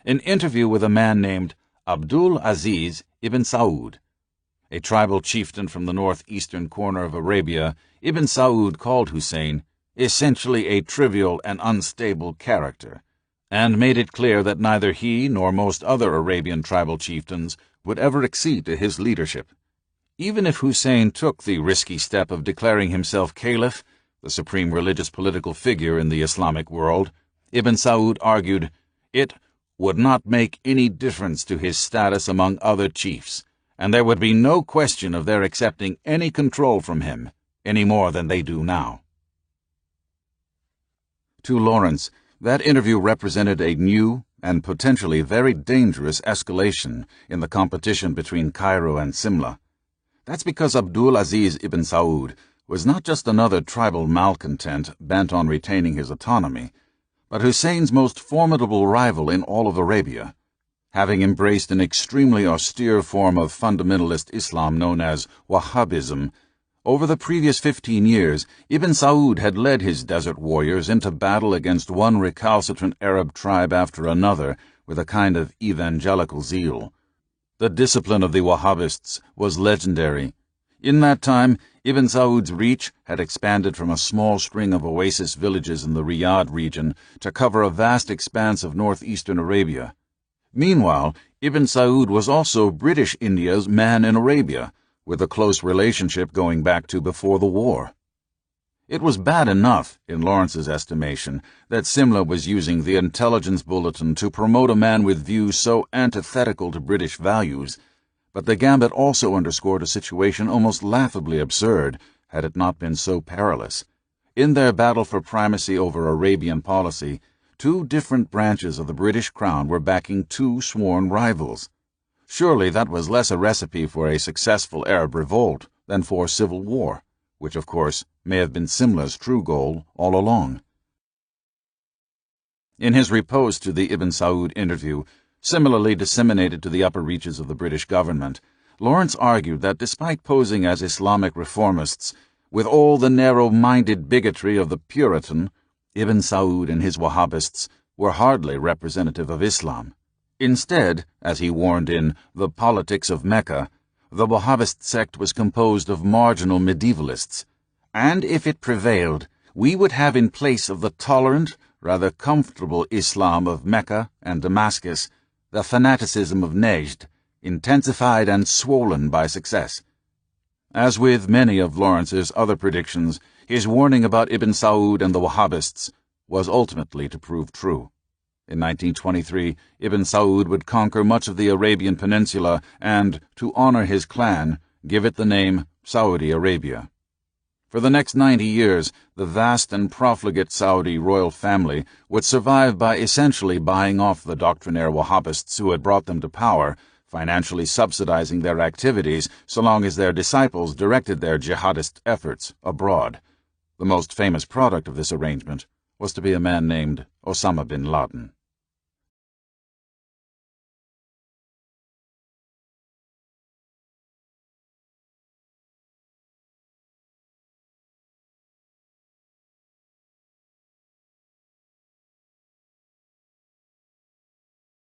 an interview with a man named Abdul Aziz ibn Saud. A tribal chieftain from the northeastern corner of Arabia, Ibn Saud called Hussein essentially a trivial and unstable character, and made it clear that neither he nor most other Arabian tribal chieftains would ever accede to his leadership. Even if Hussein took the risky step of declaring himself caliph, the supreme religious political figure in the Islamic world, Ibn Saud argued it would not make any difference to his status among other chiefs, and there would be no question of their accepting any control from him, any more than they do now. To Lawrence, that interview represented a new and potentially very dangerous escalation in the competition between Cairo and Simla. That's because Abdul Aziz ibn Saud was not just another tribal malcontent bent on retaining his autonomy, but Hussein's most formidable rival in all of Arabia, having embraced an extremely austere form of fundamentalist Islam known as Wahhabism. Over the previous 15 years, Ibn Saud had led his desert warriors into battle against one recalcitrant Arab tribe after another with a kind of evangelical zeal. The discipline of the Wahhabists was legendary. In that time, Ibn Saud's reach had expanded from a small string of oasis villages in the Riyadh region to cover a vast expanse of northeastern Arabia. Meanwhile, Ibn Saud was also British India's man in Arabia, with a close relationship going back to before the war. It was bad enough, in Lawrence's estimation, that Simla was using the intelligence bulletin to promote a man with views so antithetical to British values, but the gambit also underscored a situation almost laughably absurd, had it not been so perilous. In their battle for primacy over Arabian policy, two different branches of the British Crown were backing two sworn rivals. Surely that was less a recipe for a successful Arab revolt than for civil war, which, of course, may have been Simla's true goal all along. In his repose to the Ibn Saud interview, similarly disseminated to the upper reaches of the British government, Lawrence argued that despite posing as Islamic reformists, with all the narrow-minded bigotry of the Puritan, Ibn Saud and his Wahhabists were hardly representative of Islam. Instead, as he warned in The Politics of Mecca, the Wahhabist sect was composed of marginal medievalists, and if it prevailed, we would have in place of the tolerant, rather comfortable Islam of Mecca and Damascus the fanaticism of Najd, intensified and swollen by success. As with many of Lawrence's other predictions, his warning about Ibn Saud and the Wahhabists was ultimately to prove true. In 1923, Ibn Saud would conquer much of the Arabian Peninsula and, to honor his clan, give it the name Saudi Arabia. For the next 90 years, the vast and profligate Saudi royal family would survive by essentially buying off the doctrinaire Wahhabists who had brought them to power, financially subsidizing their activities so long as their disciples directed their jihadist efforts abroad. The most famous product of this arrangement was to be a man named Osama bin Laden.